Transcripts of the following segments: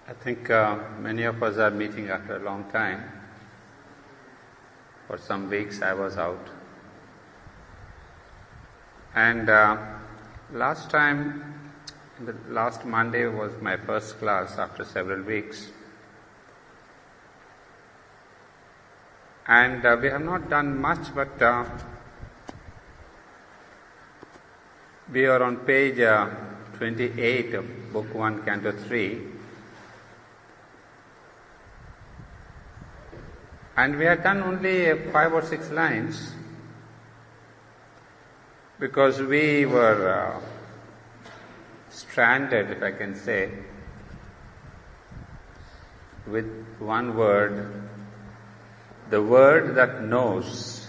I think many of us are meeting after a long time. For some weeks I was out. And last Monday was my first class after several weeks. And we have not done much, but we are on page 28 of Book 1, Canto 3. And we have done only 5 or 6 lines because we were stranded, if I can say, with one word, the word that knows.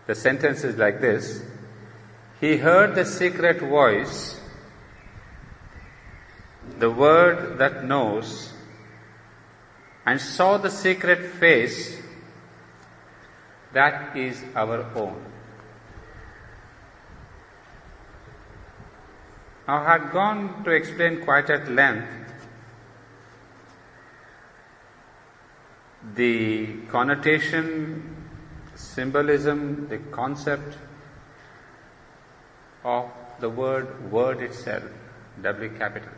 The sentence is like this: he heard the secret voice, the word that knows, and saw the secret face that is our own. Now, I had gone to explain quite at length the connotation, symbolism, the concept of the word itself, W capital.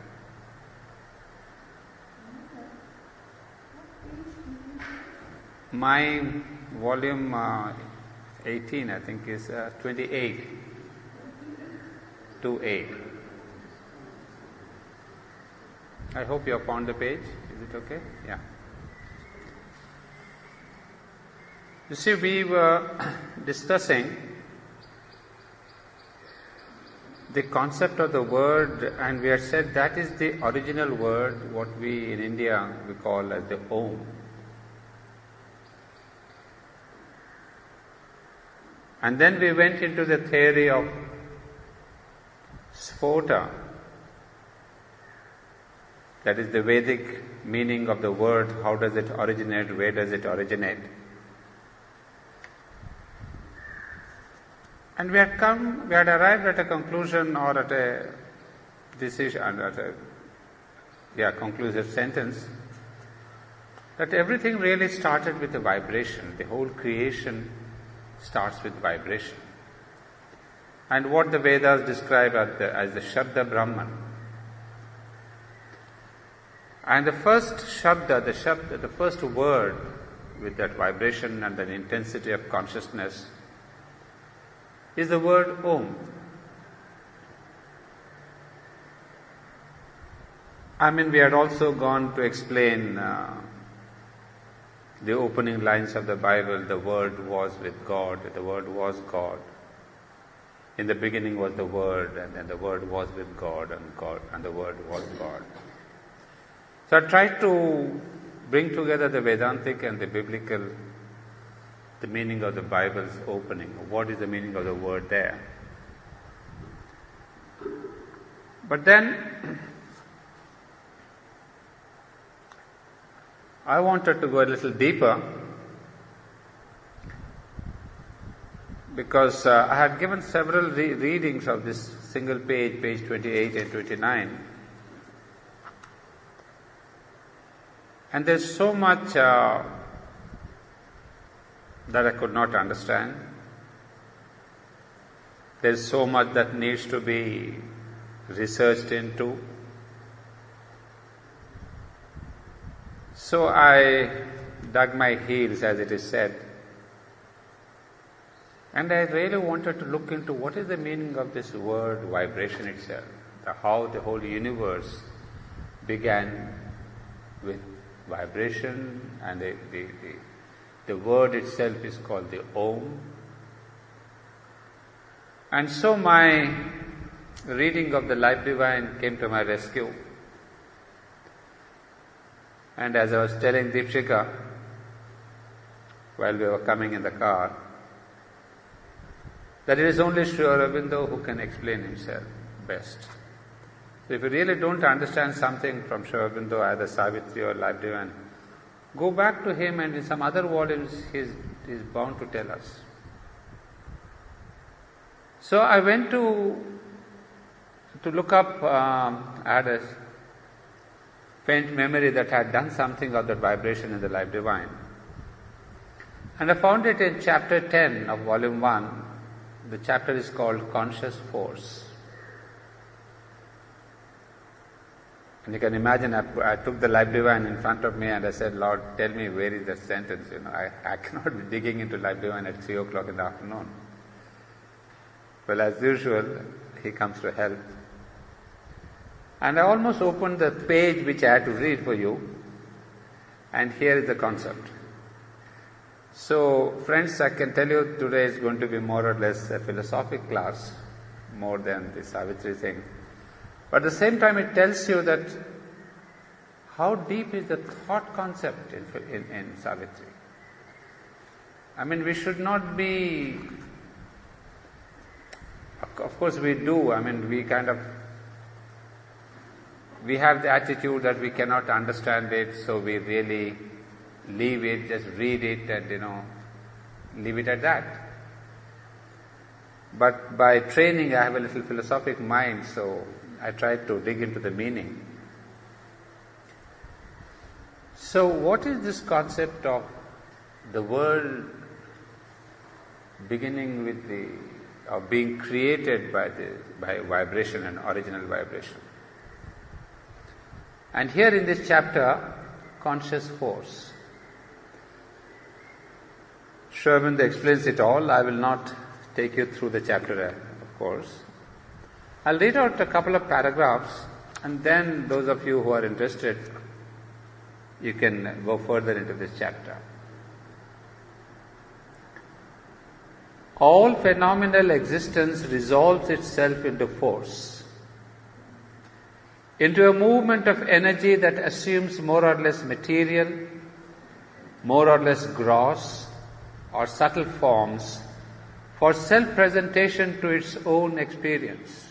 My volume 18, I think, is 28 to 8. I hope you have found the page. Is it okay? Yeah. You see, we were discussing the concept of the word, and we had said that is the original word, what we in India we call as the Om. And then we went into the theory of Sphota, that is the Vedic meaning of the word. How does it originate? Where does it originate? And we had arrived at a conclusion or at a decision, conclusive sentence, that everything really started with a vibration. The whole creation starts with vibration. And what the Vedas describe as the Shabda Brahman. And the first Shabda, the first word with that vibration and that intensity of consciousness is the word Om. We had also gone to explain the opening lines of the Bible. The Word was with God, the Word was God. In the beginning was the Word, and then the Word was with God, and the Word was God. So I tried to bring together the Vedantic and the biblical, the meaning of the Bible's opening. What is the meaning of the word there? But then I wanted to go a little deeper because I had given several readings of this single page, page 28 and 29. And there's so much that I could not understand. There's so much that needs to be researched into. So I dug my heels, as it is said, and I really wanted to look into what is the meaning of this word vibration itself, how the whole universe began with vibration, and the word itself is called the Om. And so my reading of the Life Divine came to my rescue. And as I was telling Deepshika while we were coming in the car, that it is only Sri Aurobindo who can explain himself best. So if you really don't understand something from Sri Aurobindo, either Savitri or Life Divine, go back to him, and in some other volumes he is bound to tell us. So I went to look up, I had a faint memory that I had done something of that vibration in the life divine. And I found it in chapter 10 of volume 1. The chapter is called Conscious Force. And you can imagine, I took the life divine in front of me and I said, Lord, tell me where is that sentence. I cannot be digging into life divine at 3 o'clock in the afternoon. Well, as usual, he comes to help. And I almost opened the page which I had to read for you. And here is the concept. So, friends, I can tell you today is going to be more or less a philosophic class, more than the Savitri thing. But at the same time, it tells you that how deep is the thought concept in Savitri. I mean, we should not be, of course we do, I mean, we have the attitude that we cannot understand it, so we really leave it, just read it and, leave it at that. But by training, I have a little philosophic mind, so I try to dig into the meaning. So what is this concept of the world beginning with being created by vibration and original vibration? And here in this chapter, Conscious Force, Sri Aurobindo explains it all. I will not take you through the chapter, of course. I'll read out a couple of paragraphs, and then those of you who are interested, you can go further into this chapter. All phenomenal existence resolves itself into force, into a movement of energy that assumes more or less material, more or less gross or subtle forms for self-presentation to its own experience.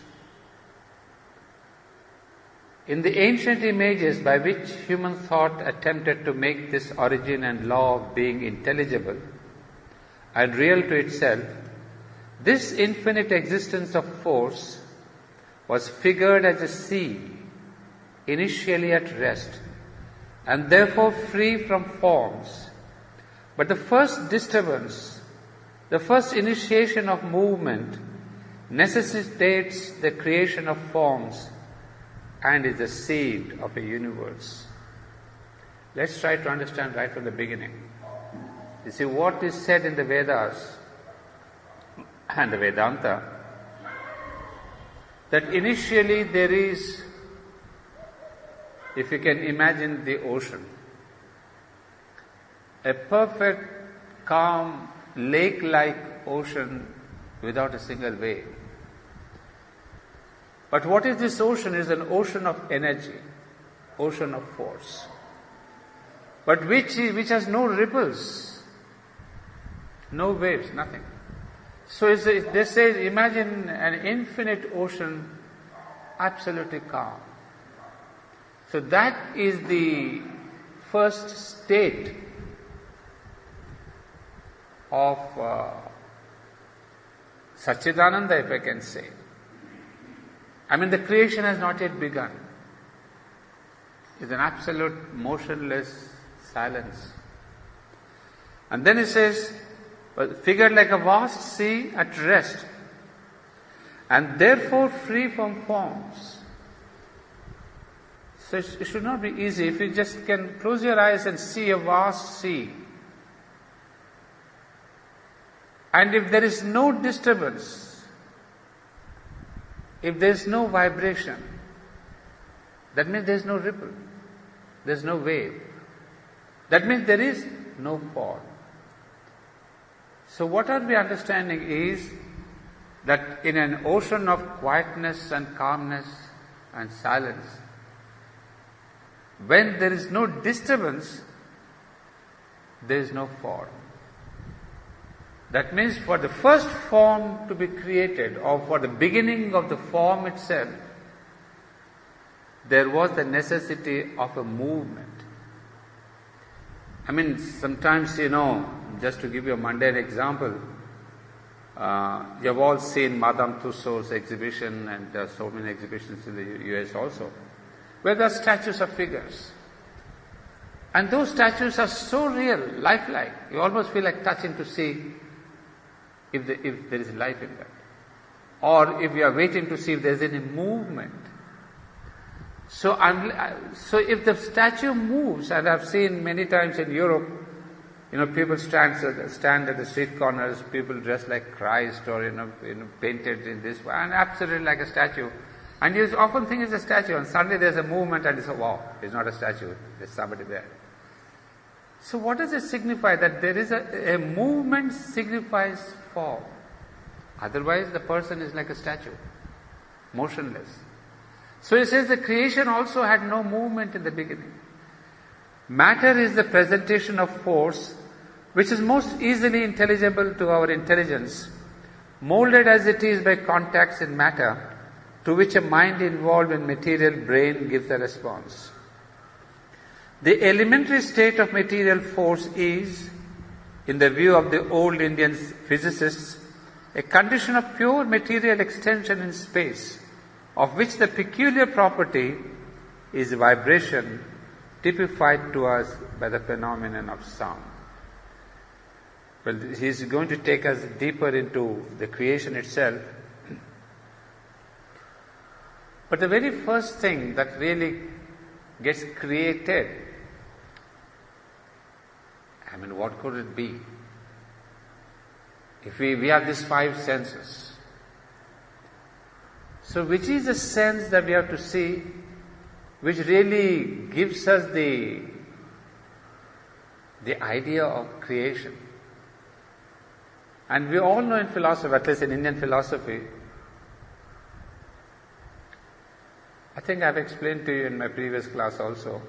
In the ancient images by which human thought attempted to make this origin and law of being intelligible and real to itself, this infinite existence of force was figured as a sea, initially at rest, and therefore free from forms. But the first disturbance, the first initiation of movement necessitates the creation of forms and is the seed of a universe. Let's try to understand right from the beginning. You see, what is said in the Vedas and the Vedanta, that initially there is, if you can imagine the ocean, a perfect, calm, lake-like ocean without a single wave. But what is this ocean? It is an ocean of energy, ocean of force, but which has no ripples, no waves, nothing. So they say, imagine an infinite ocean, absolutely calm. So that is the first state of Satchidananda, if I can say. I mean, the creation has not yet begun. It's an absolute motionless silence. And then it says, figured like a vast sea at rest, and therefore free from forms. So it should not be easy. If you just can close your eyes and see a vast sea, and if there is no disturbance, if there is no vibration, that means there is no ripple, there is no wave. That means there is no form. So what are we understanding is that in an ocean of quietness and calmness and silence, when there is no disturbance, there is no form. That means for the first form to be created, or for the beginning of the form itself, there was the necessity of a movement. I mean, sometimes, just to give you a mundane example, you have all seen Madame Tussauds exhibition, and there are so many exhibitions in the US also. where there are statues of figures. And those statues are so real, lifelike. You almost feel like touching to see if there is life in that. Or if you are waiting to see if there is any movement. So if the statue moves, and I've seen many times in Europe, people stand at the street corners, people dressed like Christ or painted in this way, and absolutely like a statue. And you often think it's a statue, and suddenly there's a movement, and you say, wow, it's not a statue, there's somebody there. So what does it signify? That there is a movement signifies form. Otherwise the person is like a statue, motionless. So he says the creation also had no movement in the beginning. Matter is the presentation of force which is most easily intelligible to our intelligence, molded as it is by contacts in matter, to which a mind involved in material brain gives a response. The elementary state of material force is, in the view of the old Indian physicists, a condition of pure material extension in space, of which the peculiar property is vibration, typified to us by the phenomenon of sound. Well, he is going to take us deeper into the creation itself. But the very first thing that really gets created, what could it be? If we have these 5 senses. So which is the sense that we have to see, which really gives us the idea of creation? And we all know in philosophy, at least in Indian philosophy, I think I've explained to you in my previous class also,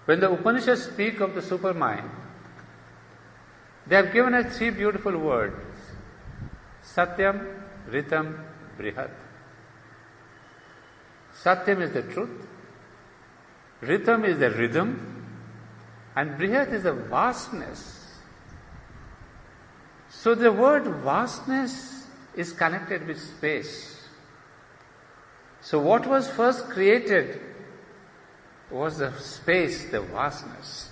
when the Upanishads speak of the supermind, they have given us 3 beautiful words: Satyam, Ritam, Brihat. Satyam is the truth, Ritam is the rhythm, and Brihat is the vastness. So the word vastness is connected with space. So what was first created was the space, the vastness.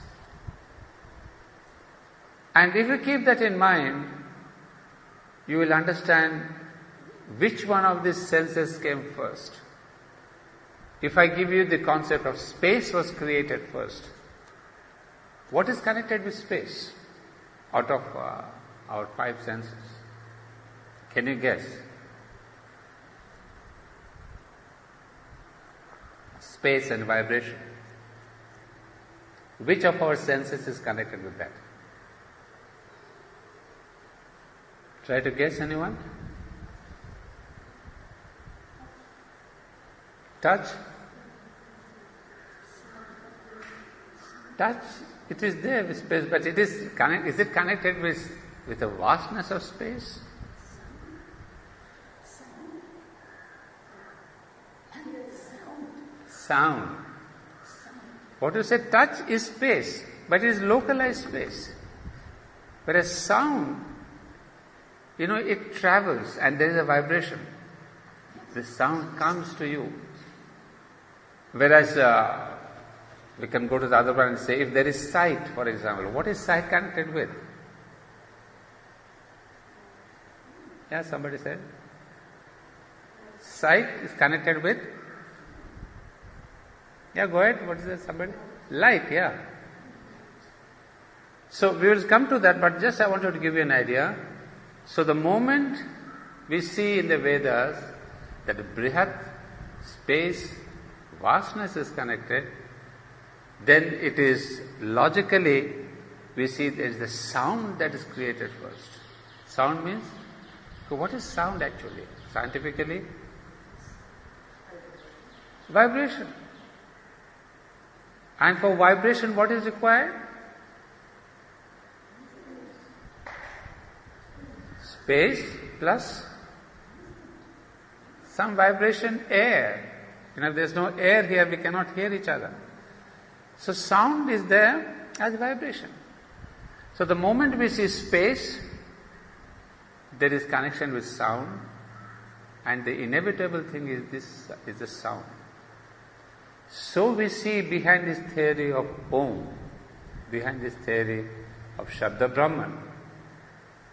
And if you keep that in mind, you will understand which one of these senses came first. If I give you the concept of space was created first, what is connected with space out of our 5 senses? Can you guess? Space and vibration. Which of our senses is connected with that? Try to guess, anyone? Touch? Touch, it is there with space, but is it connected with the vastness of space? Sound. What you say, touch is space, but it is localized space. Whereas sound, it travels and there is a vibration. The sound comes to you. Whereas we can go to the other one and say, if there is sight, for example, what is sight connected with? Yeah, somebody said. Sight is connected with? Yeah, go ahead. What is that? Somebody? Light, yeah. So we will come to that, but just I wanted to give you an idea. So the moment we see in the Vedas that Brihat, space, vastness is connected, then it is logically we see there is the sound that is created first. Sound means, so what is sound actually? Scientifically? Vibration. And for vibration, what is required? Space plus some vibration, air. If there's no air here, we cannot hear each other. So sound is there as vibration. So the moment we see space, there is connection with sound, and the inevitable thing is the sound. So we see behind this theory of Om, behind this theory of Shabda Brahman,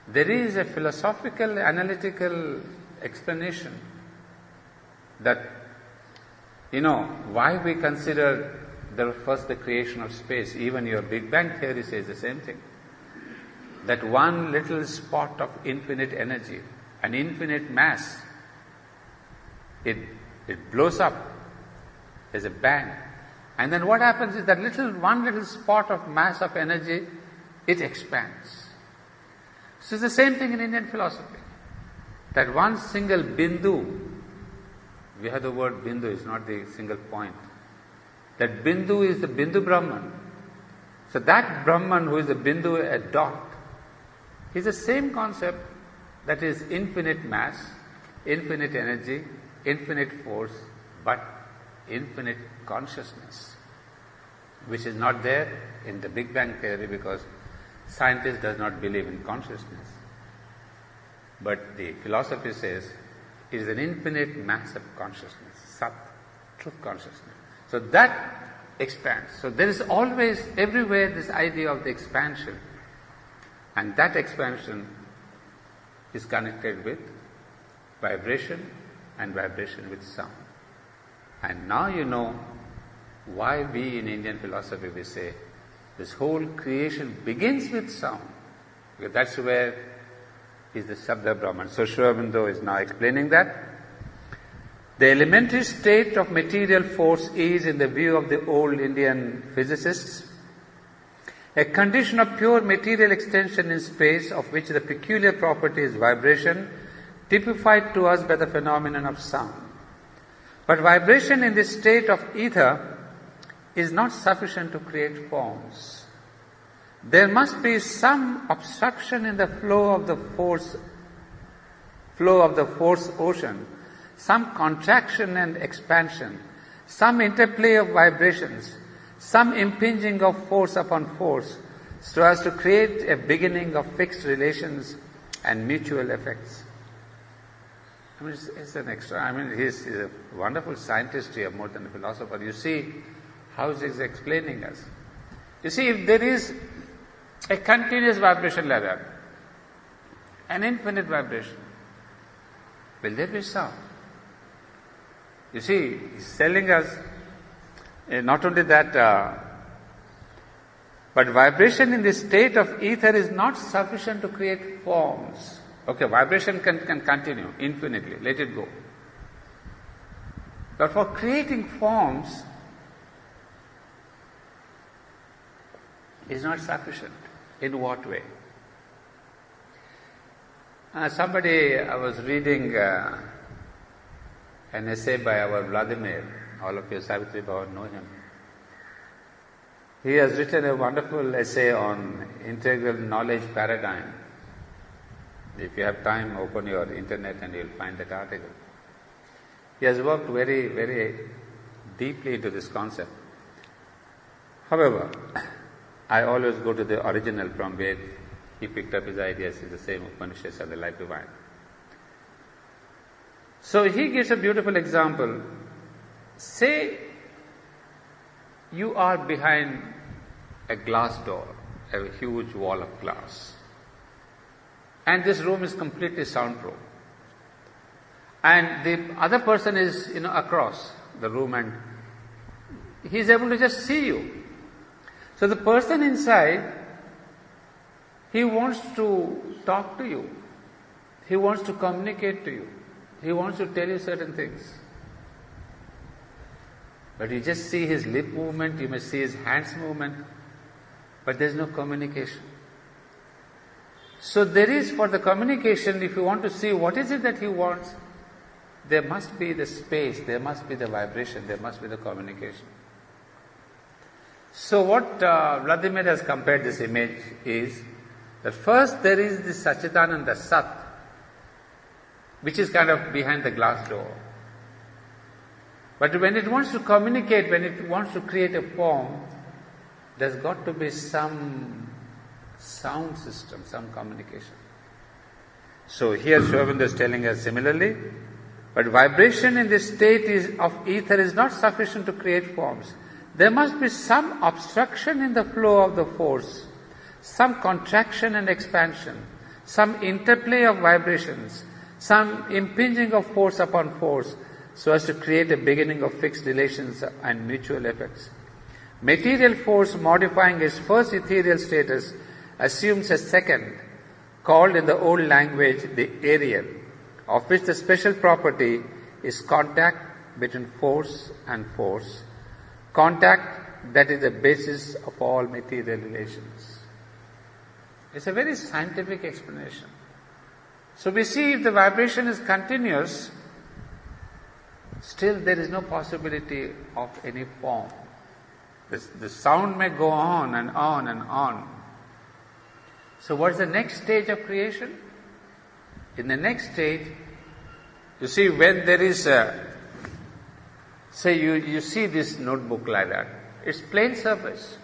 there is a philosophical, analytical explanation that, why we consider the creation of space. Even your Big Bang theory says the same thing. That one little spot of infinite energy, an infinite mass, it blows up. There's a bang. And then what happens is that one little spot of mass of energy, it expands. So it's the same thing in Indian philosophy. That one single bindu, we have the word bindu, it's not the single point. That bindu is the Bindu Brahman. So that Brahman who is the bindu, a dot, is the same concept that is infinite mass, infinite energy, infinite force, but infinite consciousness, which is not there in the Big Bang theory because scientist does not believe in consciousness. But the philosophy says it is an infinite mass of consciousness, Sat, truth consciousness. So that expands. So there is always, everywhere, this idea of the expansion. And that expansion is connected with vibration and vibration with sound. And now you know why we in Indian philosophy we say this whole creation begins with sound. Because that's where is the Shabda Brahman. So Sri Aurobindo is now explaining that. The elementary state of material force is, in the view of the old Indian physicists, a condition of pure material extension in space of which the peculiar property is vibration, typified to us by the phenomenon of sound. But vibration in this state of ether is not sufficient to create forms. There must be some obstruction in the flow of the force ocean, some contraction and expansion, some interplay of vibrations, some impinging of force upon force, so as to create a beginning of fixed relations and mutual effects. It's an extra. He's a wonderful scientist here more than a philosopher. You see how he's explaining us. You see, if there is a continuous vibration ladder, an infinite vibration, will there be sound? You see, he's telling us not only that, but vibration in the state of ether is not sufficient to create forms. Okay, vibration can continue infinitely, let it go. But for creating forms is not sufficient. In what way? I was reading an essay by our Vladimir. All of you, Savitri Bhavan, know him. He has written a wonderful essay on integral knowledge paradigm. If you have time, open your internet and you'll find that article. He has worked very, very deeply into this concept. However, I always go to the original from where he picked up his ideas in the same Upanishads of the life divine. So he gives a beautiful example. Say you are behind a glass door, a huge wall of glass. And this room is completely soundproof. And the other person is, across the room and he is able to just see you. So the person inside, he wants to talk to you. He wants to communicate to you. He wants to tell you certain things. But you just see his lip movement, you may see his hands movement, but there is no communication. So there is, for the communication, if you want to see what is it that he wants, there must be the space, there must be the vibration, there must be the communication. So what Vladimir has compared this image is that first there is the Satchidananda Sat, which is kind of behind the glass door. But when it wants to communicate, when it wants to create a form, there's got to be some sound system, some communication. So here Sri Aurobindo is telling us similarly But vibration in this state of ether is not sufficient to create forms. There must be some obstruction in the flow of the force, some contraction and expansion, some interplay of vibrations, some impinging of force upon force, so as to create a beginning of fixed relations and mutual effects. Material force modifying its first ethereal status assumes a second, called in the old language the aerial, of which the special property is contact between force and force, contact that is the basis of all material relations. It's a very scientific explanation. So we see if the vibration is continuous, still there is no possibility of any form. The sound may go on and on and on. So what's the next stage of creation? In the next stage, you see, when there is say you see this notebook like that, it's plain surface.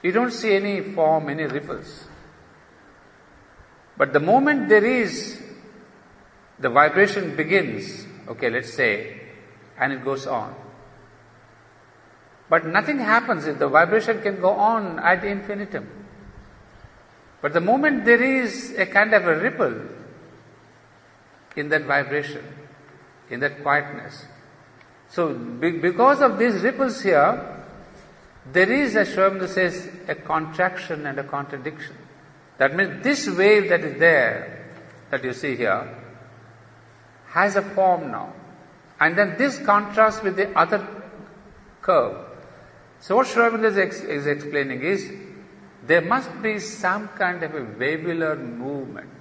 You don't see any form, any ripples. But the moment there is, the vibration begins, okay, let's say, and it goes on. But nothing happens if the vibration can go on ad infinitum. But the moment there is a kind of a ripple in that vibration, in that quietness. So because of these ripples here, there is, as Sri Aurobindo says, a contraction and a contradiction. That means this wave that is there, that you see here, has a form now. And then this contrasts with the other curve. So what Sri Aurobindo is explaining is, there must be some kind of a wavular movement.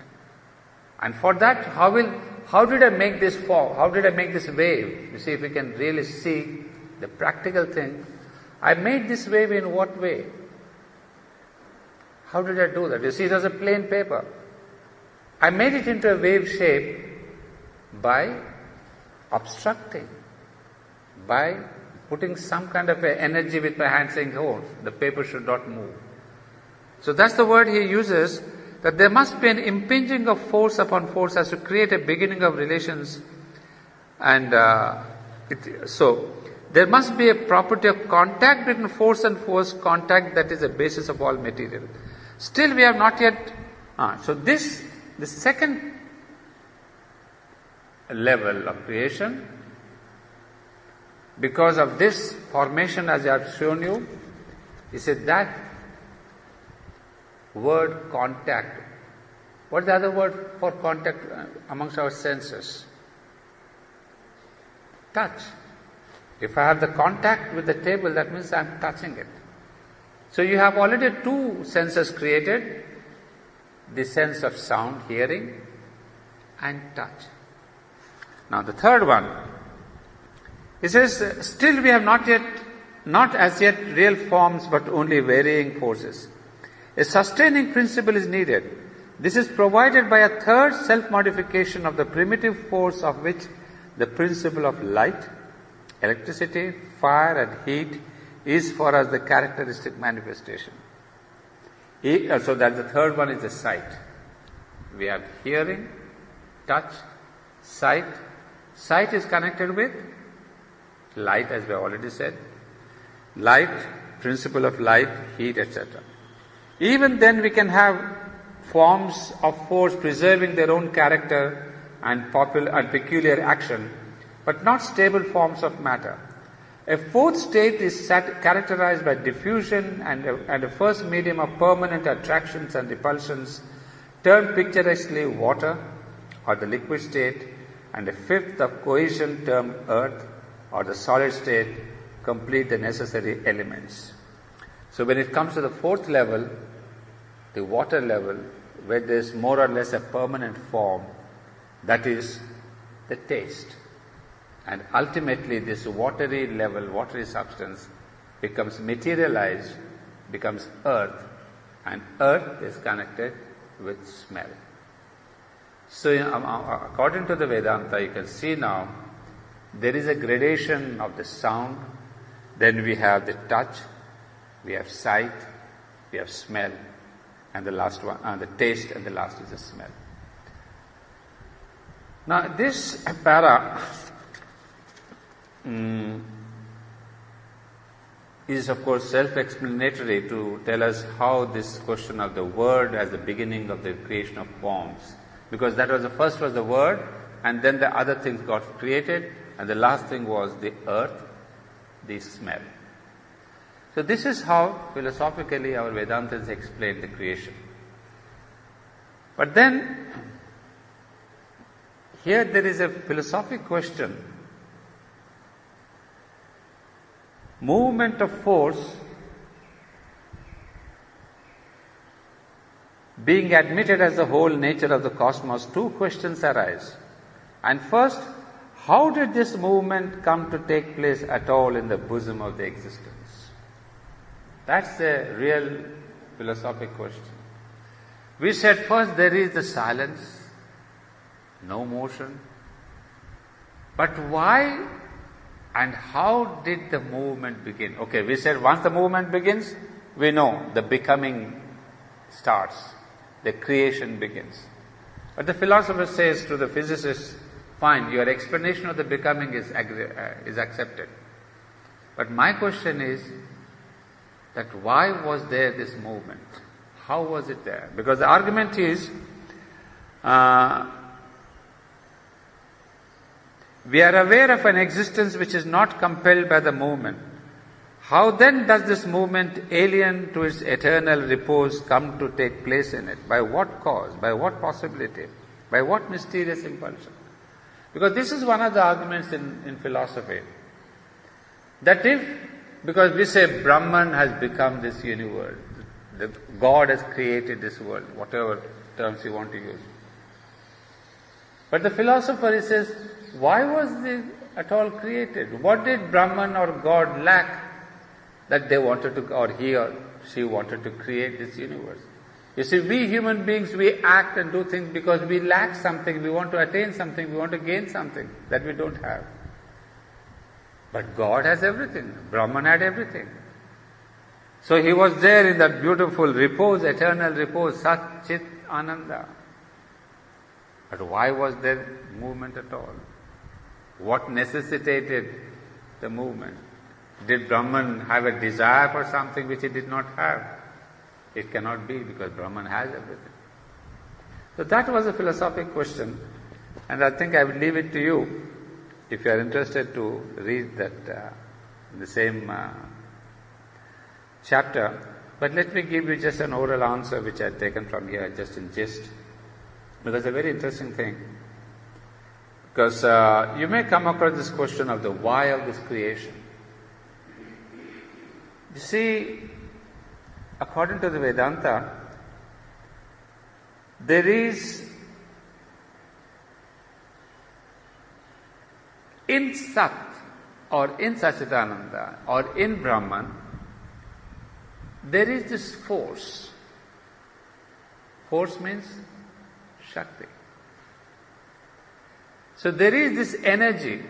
And for that, how did I make this form? How did I make this wave? You see, if we can really see the practical thing, I made this wave in what way? How did I do that? You see, it was a plain paper. I made it into a wave shape by obstructing, by putting some kind of a energy with my hand saying, oh, the paper should not move. So that's the word he uses, that there must be an impinging of force upon force as to create a beginning of relations. And so there must be a property of contact between force and force, contact that is the basis of all material. Still we have not yet, so the second level of creation, because of this formation as I have shown you, he said that word contact. What is the other word for contact amongst our senses? Touch. If I have the contact with the table, that means I am touching it. So you have already two senses created, the sense of sound, hearing, and touch. Now the third one, he says, still we have not as yet real forms, but only varying forces. A sustaining principle is needed. This is provided by a third self-modification of the primitive force of which the principle of light, electricity, fire and heat is for us the characteristic manifestation. So that the third one is the sight. We have hearing, touch, sight. Sight is connected with light, as we have already said. Light, principle of light, heat, etc. Even then we can have forms of force preserving their own character and peculiar action, but not stable forms of matter. A fourth state is characterized by diffusion and a first medium of permanent attractions and repulsions, termed picturesquely water or the liquid state, and a fifth of cohesion termed earth or the solid state complete the necessary elements. So when it comes to the fourth level, the water level, where there is more or less a permanent form, that is the taste. And ultimately this watery level, watery substance becomes materialized, becomes earth, and earth is connected with smell. So according to the Vedanta, you can see now there is a gradation of the sound, then we have the touch, we have sight, we have smell, and the last one, the taste, and the last is the smell. Now this para is of course self-explanatory to tell us how this question of the word as the beginning of the creation of forms. Because that was the first was the word, and then the other things got created, and the last thing was the earth, the smell. So this is how philosophically our Vedantins explain the creation. But then, here there is a philosophic question. Movement of force being admitted as the whole nature of the cosmos, two questions arise. And first, how did this movement come to take place at all in the bosom of the existence? That's the real philosophic question. We said first there is the silence, no motion. But why and how did the movement begin? Okay, we said once the movement begins, we know the becoming starts, the creation begins. But the philosopher says to the physicist, fine, your explanation of the becoming is accepted. But my question is that why was there this movement? How was it there? Because the argument is, we are aware of an existence which is not compelled by the movement. How then does this movement, alien to its eternal repose, come to take place in it? By what cause? By what possibility? By what mysterious impulsion? Because this is one of the arguments in philosophy. That because we say Brahman has become this universe, God has created this world, whatever terms you want to use. But the philosopher, he says, why was it at all created? What did Brahman or God lack that they wanted to, or he or she wanted to create this universe? You see, we human beings, we act and do things because we lack something, we want to attain something, we want to gain something that we don't have. But God has everything. Brahman had everything. So he was there in that beautiful repose, eternal repose, Sat Chit Ananda. But why was there movement at all? What necessitated the movement? Did Brahman have a desire for something which he did not have? It cannot be, because Brahman has everything. So that was a philosophical question, and I think I will leave it to you, if you are interested, to read that the same chapter. But let me give you just an oral answer which I had taken from here, just in gist, because it's a very interesting thing. Because you may come across this question of the why of this creation. You see, according to the Vedanta, there is in Sat or in Satchidananda or in Brahman, there is this force. Force means Shakti. So there is this energy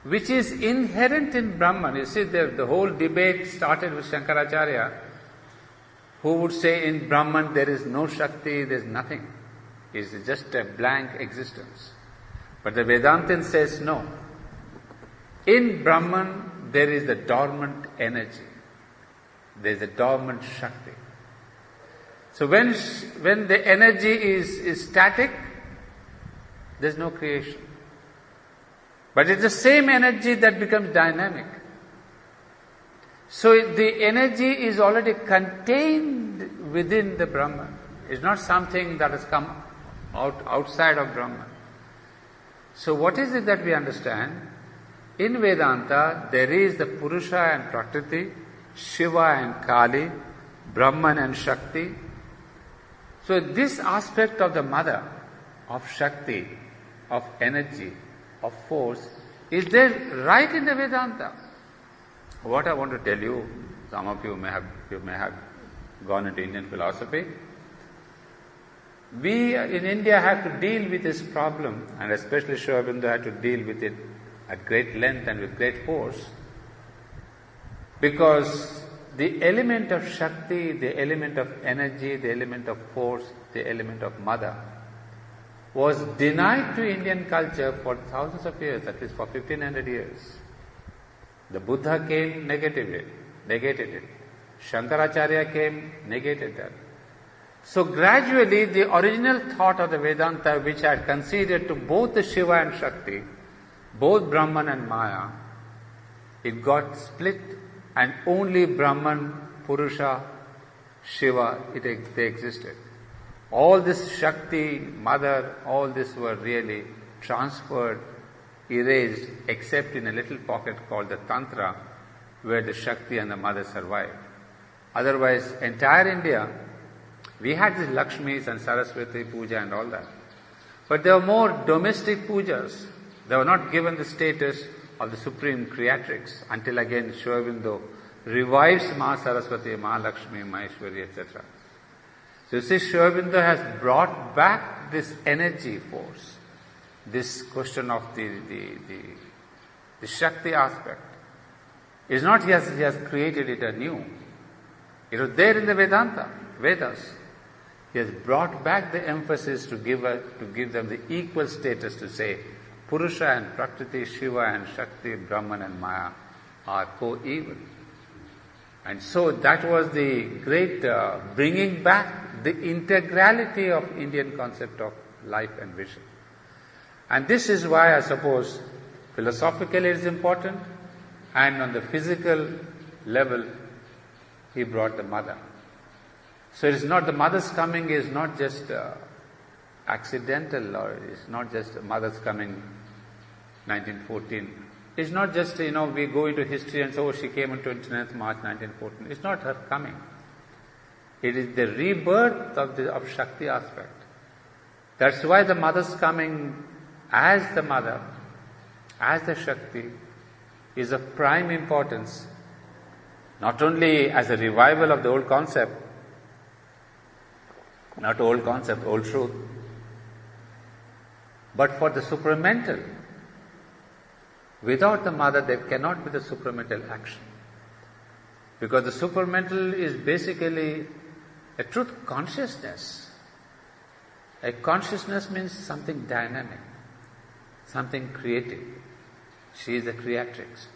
which is inherent in Brahman. You see, the whole debate started with Shankaracharya, who would say in Brahman there is no Shakti, there is nothing. It is just a blank existence. But the Vedantin says no. In Brahman there is the dormant energy. There is a dormant Shakti. So when the energy is static, there is no creation. But it's the same energy that becomes dynamic. So the energy is already contained within the Brahman. It's not something that has come outside of Brahman. So what is it that we understand? In Vedanta, there is the Purusha and Prakriti, Shiva and Kali, Brahman and Shakti. So this aspect of the mother, of Shakti, of energy, of force, is there right in the Vedanta. What I want to tell you, some of you may have gone into Indian philosophy. We in India have to deal with this problem, and especially Sri Aurobindo had to deal with it at great length and with great force, because the element of Shakti, the element of energy, the element of force, the element of mother was denied to Indian culture for thousands of years, at least for 1500 years. The Buddha came, negated it. Shankaracharya came, negated that. So gradually the original thought of the Vedanta, which had conceded to both the Shiva and Shakti, both Brahman and Maya, it got split, and only Brahman, Purusha, Shiva, they existed. All this Shakti, Mother, all this were really transferred, erased, except in a little pocket called the Tantra, where the Shakti and the Mother survived. Otherwise, entire India, we had these Lakshmis and Saraswati Puja and all that. But they were more domestic pujas. They were not given the status of the supreme creatrix until again Sri Aurobindo revives Ma Saraswati, Ma Lakshmi, Maheshwari, etc. So you see, Sri Aurobindo has brought back this energy force, this question of the Shakti aspect. It's not he has created it anew. It was there in the Vedas. He has brought back the emphasis to give them the equal status, to say Purusha and Prakriti, Shiva and Shakti, Brahman and Maya are co-equal. And so that was the great bringing back the integrality of Indian concept of life and vision. And this is why I suppose philosophically it is important, and on the physical level he brought the mother. So it is not, the mother's coming is not just accidental, or it's not just mother's coming 1914. It's not just, we go into history and say, oh, she came on 29th March 1914. It's not her coming. It is the rebirth of Shakti aspect. That's why the mother's coming as the mother, as the Shakti, is of prime importance, not only as a revival of the old concept, old truth, but for the supramental. Without the mother, there cannot be the supramental action. Because the supramental is basically a truth consciousness. A consciousness means something dynamic, something creative. She is the creatrix.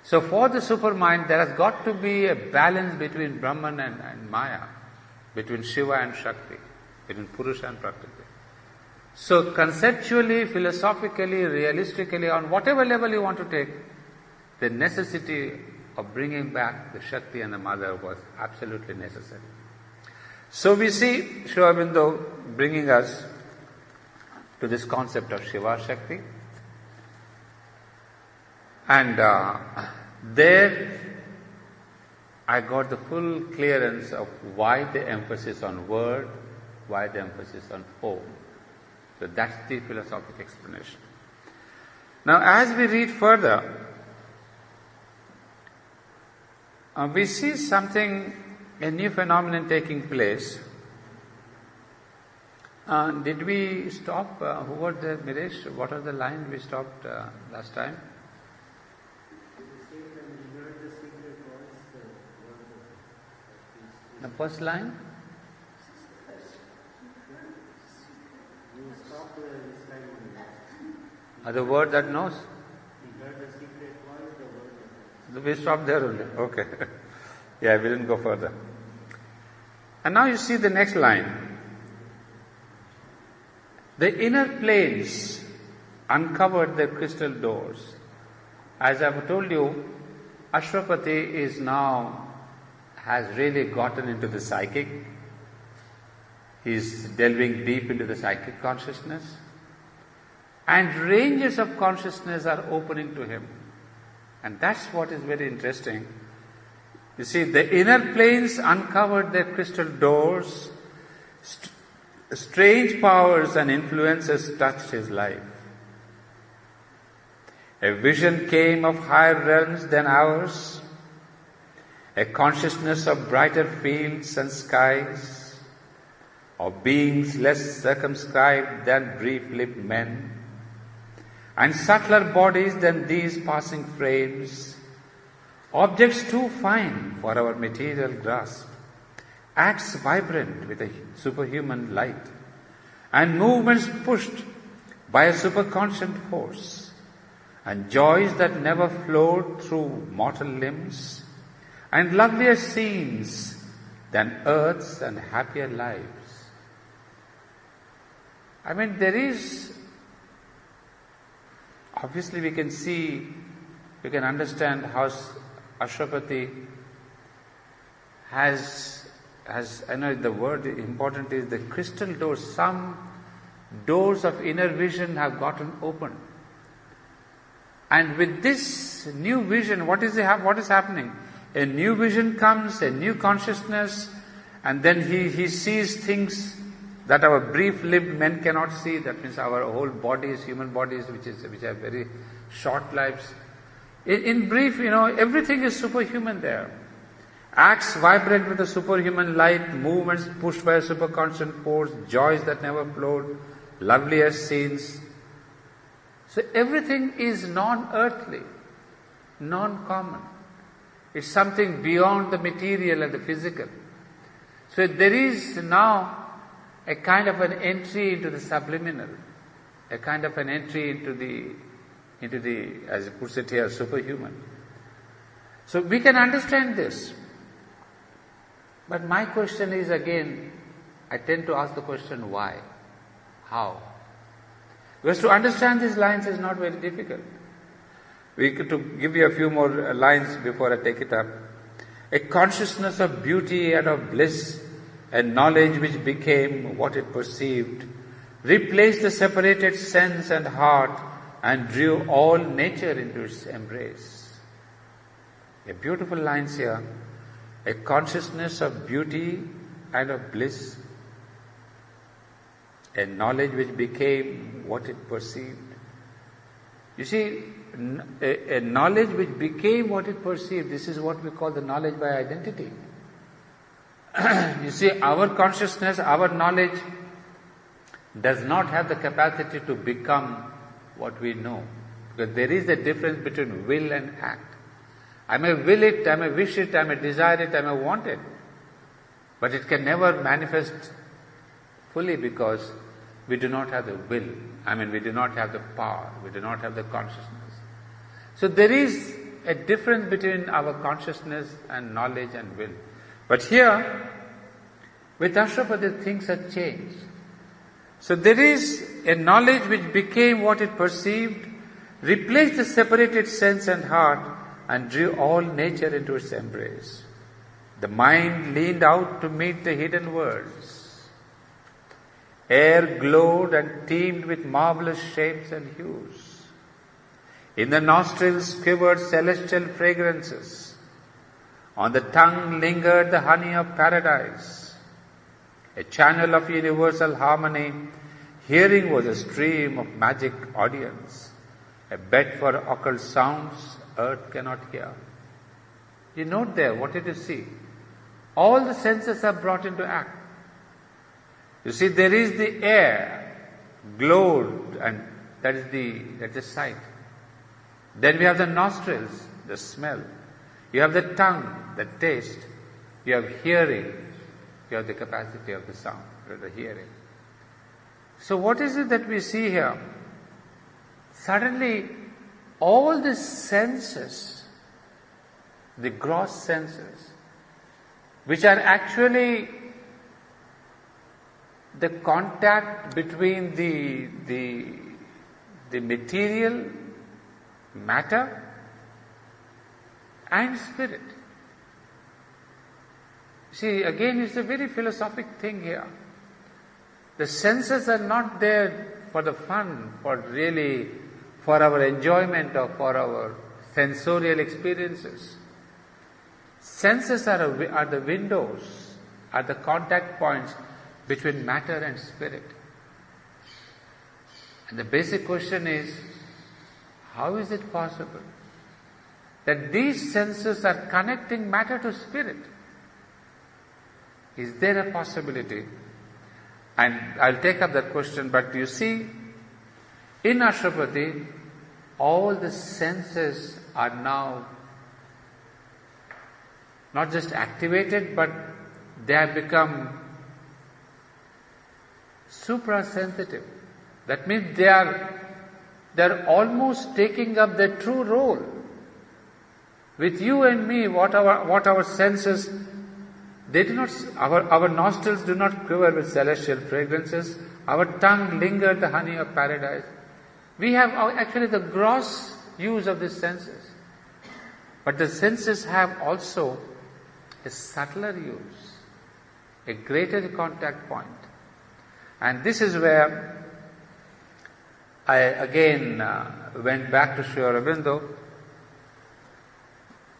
So for the supermind, there has got to be a balance between Brahman and Maya, between Shiva and Shakti, between Purusha and Prakriti. So conceptually, philosophically, realistically, on whatever level you want to take, the necessity of bringing back the Shakti and the Mother was absolutely necessary. So we see Sri Aurobindo bringing us to this concept of Shiva Shakti. And there I got the full clearance of why the emphasis on word, why the emphasis on Om. So that's the philosophic explanation. Now as we read further, we see a new phenomenon taking place. Did we stop? Who was the Miresh? What are the lines we stopped last time? The first line? The word that knows? We stopped there only. Okay. Yeah, we didn't go further. And now you see the next line. The inner planes uncovered their crystal doors. As I've told you, Ashwapati has really gotten into the psychic. He's delving deep into the psychic consciousness. And ranges of consciousness are opening to him. And that's what is very interesting. You see, the inner planes uncovered their crystal doors. Strange powers and influences touched his life. A vision came of higher realms than ours, a consciousness of brighter fields and skies, of beings less circumscribed than brief-lived men, and subtler bodies than these passing frames, objects too fine for our material grasp, acts vibrant with a superhuman light, and movements pushed by a superconscious force, and joys that never flowed through mortal limbs, and lovelier scenes than earth's and happier lives. I mean, there is, obviously we can see, we can understand how Ashwapati has, I know the word important is the crystal doors. Some doors of inner vision have gotten open. And with this new vision, what is happening? A new vision comes, a new consciousness, and then he sees things that our brief-lived men cannot see. That means our whole bodies, human bodies, which have very short lives. In brief, everything is superhuman there. Acts vibrate with a superhuman light, movements pushed by a superconscious force, joys that never flowed, lovelier scenes. So everything is non-earthly, non-common. It's something beyond the material and the physical. So there is now a kind of an entry into the subliminal, a kind of an entry into the, as it puts it here, superhuman. So we can understand this. But my question is again, I tend to ask the question, why? How? Because to understand these lines is not very difficult. To give you a few more lines before I take it up. A consciousness of beauty and of bliss, a knowledge which became what it perceived, replaced the separated sense and heart and drew all nature into its embrace. A beautiful lines here. A consciousness of beauty and of bliss, a knowledge which became what it perceived. You see, a knowledge which became what it perceived, this is what we call the knowledge by identity. You see, our consciousness, our knowledge does not have the capacity to become what we know. Because there is a difference between will and act. I may will it, I may wish it, I may desire it, I may want it. But it can never manifest fully because we do not have the will. We do not have the power, we do not have the consciousness. So there is a difference between our consciousness and knowledge and will. But here, with Ashwapati, things have changed. So there is a knowledge which became what it perceived, replaced the separated sense and heart, and drew all nature into its embrace. The mind leaned out to meet the hidden worlds. Air glowed and teemed with marvelous shapes and hues. In the nostrils quivered celestial fragrances. On the tongue lingered the honey of paradise. A channel of universal harmony, hearing was a stream of magic audience, a bed for occult sounds earth cannot hear. You note there, what did you see? All the senses are brought into act. You see, there is the air, glowed, and that is the sight. Then we have the nostrils, the smell. You have the tongue, the taste. You have hearing. You have the capacity of the sound, the hearing. So what is it that we see here? Suddenly, all the senses, the gross senses, which are actually the contact between the material matter and spirit. See, again, it's a very philosophic thing here. The senses are not there for the fun, for our enjoyment or for our sensorial experiences. Senses are the windows, are the contact points between matter and spirit. And the basic question is, how is it possible that these senses are connecting matter to spirit? Is there a possibility? And I'll take up that question, but you see, in Ashwapati, all the senses are now not just activated, but they have become suprasensitive. That means they're almost taking up their true role. With you and me, what our senses, they do not, our nostrils do not quiver with celestial fragrances. Our tongue lingers the honey of paradise. We have actually the gross use of these senses. But the senses have also a subtler use, a greater contact point. And this is where I again went back to Sri Aurobindo,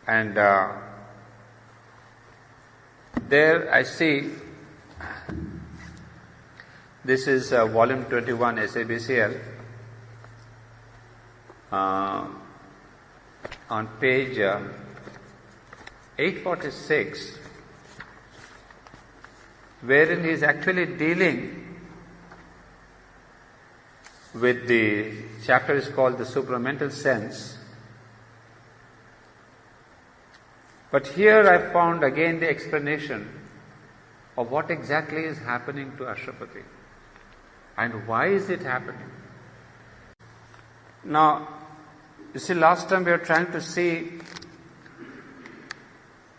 and there I see, this is volume 21 SABCL, on page 846, wherein he is actually dealing with the chapter is called the supramental sense. But here I found again the explanation of what exactly is happening to Ashwapati and why is it happening. Now, you see, last time we were trying to see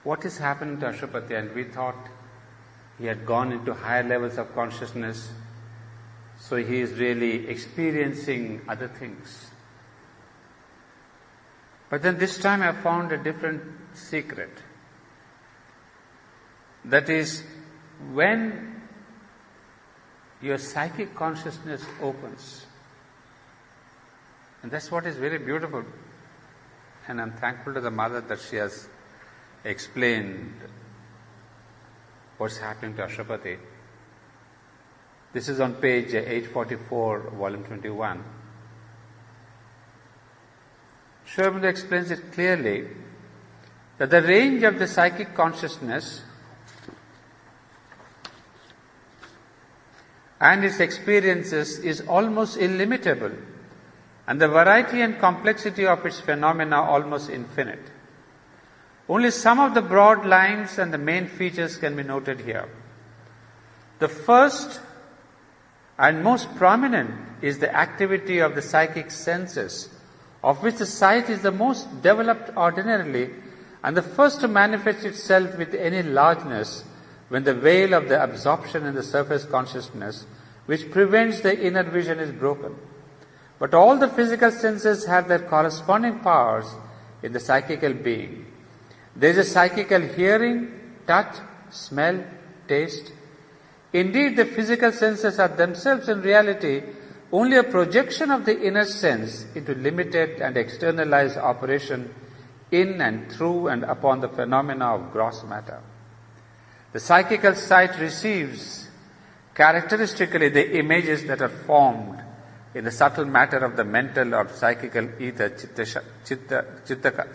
what is happening to Ashwapati, and we thought he had gone into higher levels of consciousness, so he is really experiencing other things. But then this time I found a different secret. That is, when your psychic consciousness opens, and that's what is very beautiful, and I'm thankful to the mother that she has explained what's happening to Ashwapati. This is on page 844, volume 21. Sri Aurobindo explains it clearly that the range of the psychic consciousness and its experiences is almost illimitable, and the variety and complexity of its phenomena almost infinite. Only some of the broad lines and the main features can be noted here. The first and most prominent is the activity of the psychic senses, of which the sight is the most developed ordinarily and the first to manifest itself with any largeness when the veil of the absorption in the surface consciousness, which prevents the inner vision, is broken. But all the physical senses have their corresponding powers in the psychical being. There is a psychical hearing, touch, smell, taste. Indeed, the physical senses are themselves in reality only a projection of the inner sense into limited and externalized operation in and through and upon the phenomena of gross matter. The psychical sight receives characteristically the images that are formed in the subtle matter of the mental or psychical ether,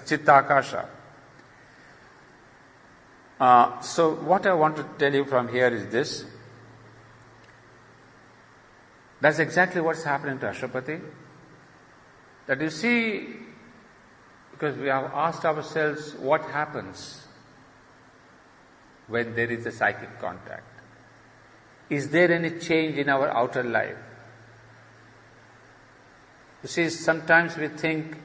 Chittakasha. So what I want to tell you from here is this. That's exactly what's happening to Ashwapati. That you see, because we have asked ourselves what happens when there is a psychic contact. Is there any change in our outer life? You see, sometimes we think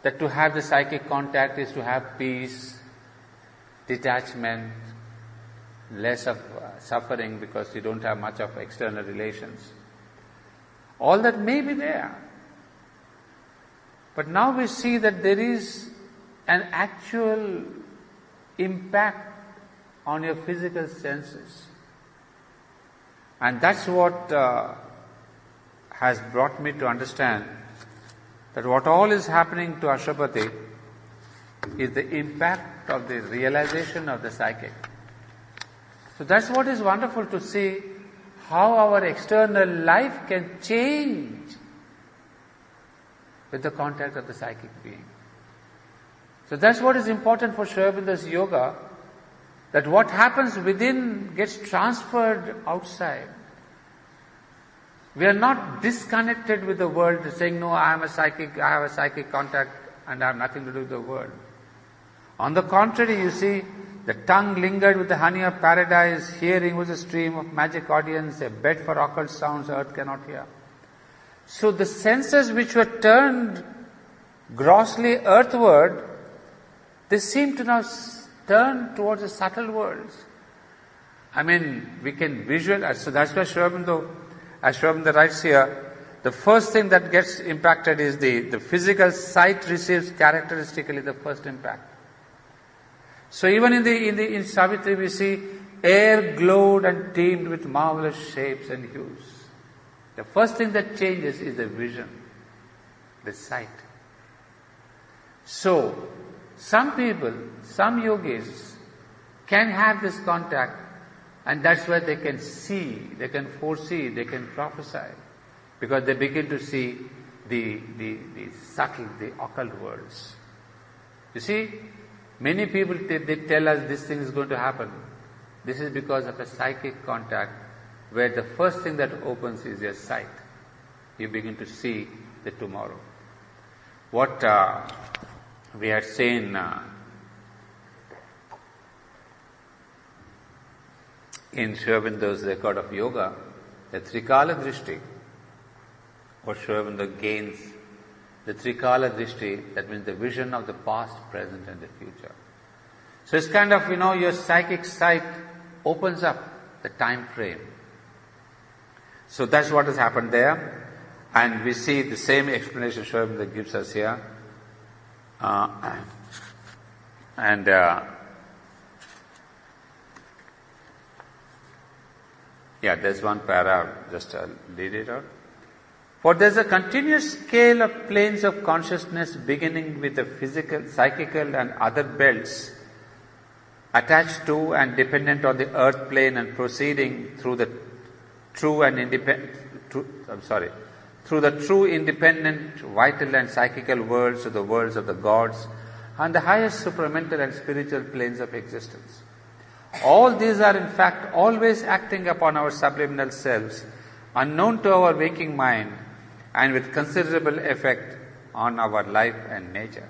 that to have the psychic contact is to have peace, detachment, less of suffering because you don't have much of external relations. All that may be there. But now we see that there is an actual impact on your physical senses. And that's what has brought me to understand that what all is happening to Ashwapati is the impact of the realization of the psychic. So that's what is wonderful to see, how our external life can change with the contact of the psychic being. So that's what is important for Sri Aurobindo's yoga, that what happens within gets transferred outside. We are not disconnected with the world, saying, no, I have a psychic contact and I have nothing to do with the world. On the contrary, you see, The tongue lingered with the honey of paradise, hearing was a stream of magic audience, a bed for occult sounds earth cannot hear. So the senses which were turned grossly earthward, they seem to now turn towards the subtle worlds. I mean, we can visualize, so that's why Sri Aurobindo, as Sri Aurobindo writes here, the first thing that gets impacted is the physical sight receives characteristically the first impact. So even in Savitri we see air glowed and teemed with marvelous shapes and hues. The first thing that changes is the vision, the sight. So, some people, some yogis can have this contact, and that's where they can see, they can foresee, they can prophesy, because they begin to see the subtle, the occult worlds. You see, many people they tell us this thing is going to happen. This is because of a psychic contact, where the first thing that opens is your sight. You begin to see the tomorrow. What we had seen in Sri Aurobindo's record of yoga, the Trikala Drishti, what Sri Aurobindo gains, the Trikala Drishti, that means the vision of the past, present and the future. So it's kind of, your psychic sight opens up the time frame. So that's what has happened there. And we see the same explanation Sri Aurobindo gives us here. There's one para, just read it out. For there's a continuous scale of planes of consciousness beginning with the physical, psychical and other belts attached to and dependent on the earth plane and proceeding through the true independent vital and psychical worlds to the worlds of the gods and the highest supramental and spiritual planes of existence. All these are in fact always acting upon our subliminal selves, unknown to our waking mind, and with considerable effect on our life and nature.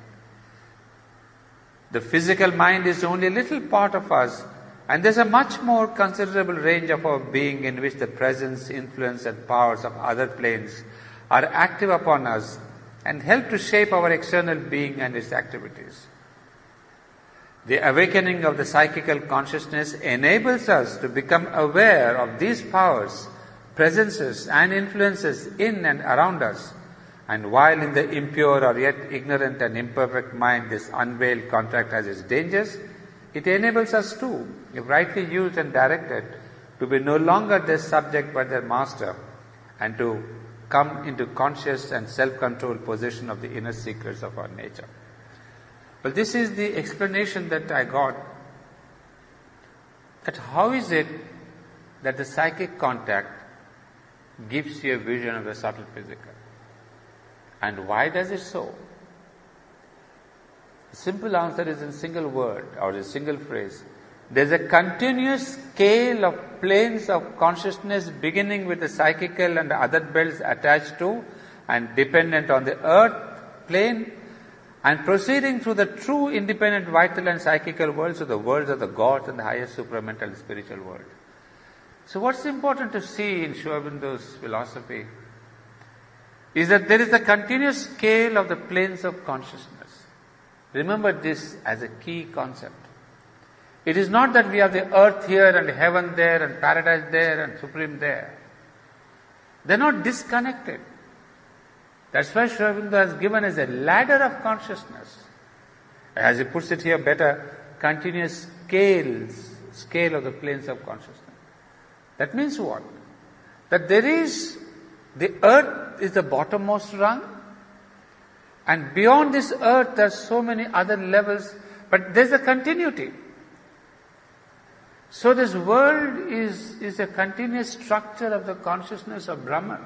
The physical mind is only a little part of us, and there's a much more considerable range of our being in which the presence, influence and powers of other planes are active upon us and help to shape our external being and its activities. The awakening of the psychical consciousness enables us to become aware of these powers, presences and influences in and around us, and while in the impure or yet ignorant and imperfect mind this unveiled contact has its dangers, it enables us too, if rightly used and directed, to be no longer their subject but their master, and to come into conscious and self-controlled possession of the inner secrets of our nature. Well, this is the explanation that I got, that how is it that the psychic contact gives you a vision of the subtle physical. And why does it so? The simple answer is in single word or a single phrase. There's a continuous scale of planes of consciousness beginning with the psychical and the other belts attached to and dependent on the earth plane and proceeding through the true independent vital and psychical worlds of the worlds of the gods and the highest supramental spiritual world. So what's important to see in Sri Aurobindo's philosophy is that there is a continuous scale of the planes of consciousness. Remember this as a key concept. It is not that we have the earth here and heaven there and paradise there and supreme there. They're not disconnected. That's why Sri Aurobindo has given us a ladder of consciousness. As he puts it here better, continuous scale of the planes of consciousness. That means what? That the earth is the bottommost rung, and beyond this earth there are so many other levels, but there's a continuity. So this world is a continuous structure of the consciousness of Brahman.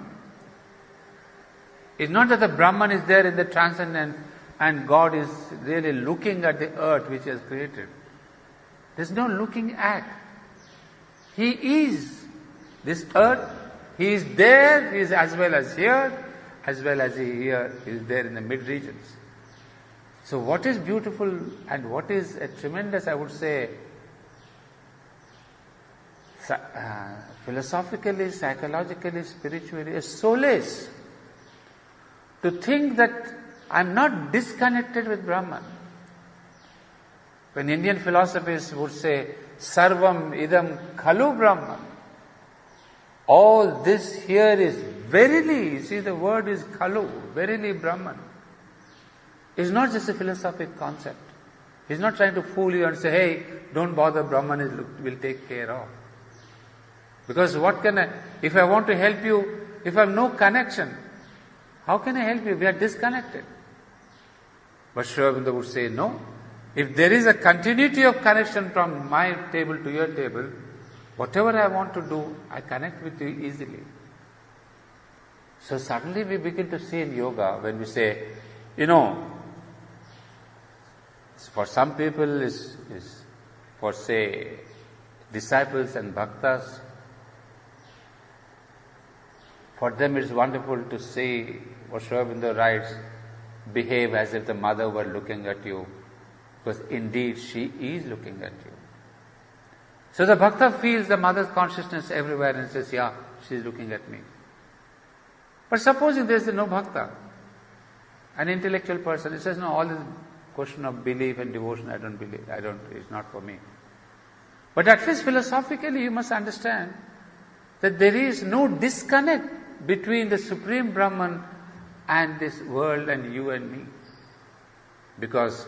It's not that the Brahman is there in the transcendent and God is really looking at the earth which He has created. There's no looking at. He is this earth. He is there, He is as well as here, as well as He is there in the mid-regions. So what is beautiful and what is a tremendous, I would say, philosophically, psychologically, spiritually, a solace to think that I'm not disconnected with Brahman. When Indian philosophers would say, Sarvam idam khalu Brahman, all this here is verily, you see the word is khalu, verily Brahman. It's not just a philosophic concept. He's not trying to fool you and say, hey, don't bother, Brahman will take care of. Because if I want to help you, if I have no connection, how can I help you? We are disconnected. But Sri Aurobindo would say, no. If there is a continuity of connection from my table to your table, whatever I want to do, I connect with you easily. So suddenly we begin to see in yoga, when we say, for some people is for say disciples and bhaktas, for them it's wonderful to see what Sri Aurobindo writes, behave as if the mother were looking at you, because indeed she is looking at you. So the bhakta feels the mother's consciousness everywhere and says, yeah, she is looking at me. But supposing there is no bhakta, an intellectual person, he says, no, all this question of belief and devotion, I don't believe, it's not for me. But at least philosophically you must understand that there is no disconnect between the Supreme Brahman and this world and you and me. Because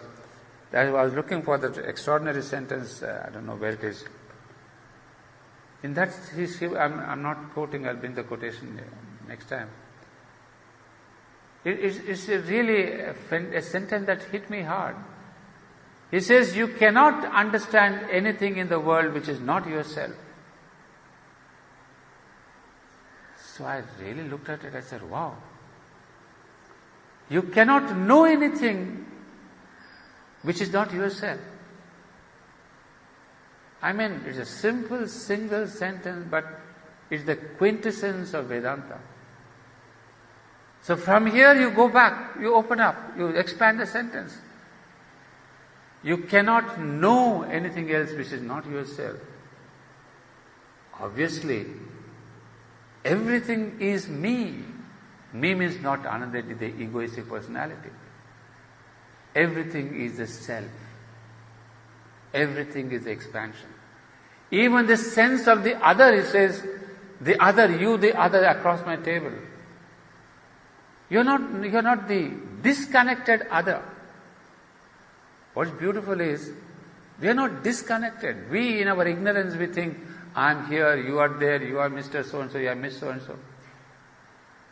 I was looking for that extraordinary sentence, I don't know where it is. In that, I'm not quoting, I'll bring the quotation next time. It's really a sentence that hit me hard. He says, you cannot understand anything in the world which is not yourself. So I really looked at it, I said, wow. You cannot know anything which is not yourself. I mean, it's a simple, single sentence, but it's the quintessence of Vedanta. So from here you go back, you open up, you expand the sentence. You cannot know anything else which is not yourself. Obviously, everything is me. Me means not Anandeti, the egoistic personality. Everything is the self. Everything is the expansion. Even the sense of the other, he says, the other, you, the other across my table. You're not the disconnected other. What's beautiful is, we are not disconnected. We, in our ignorance, we think, I'm here, you are there, you are Mr. So-and-so, you are Miss So-and-so.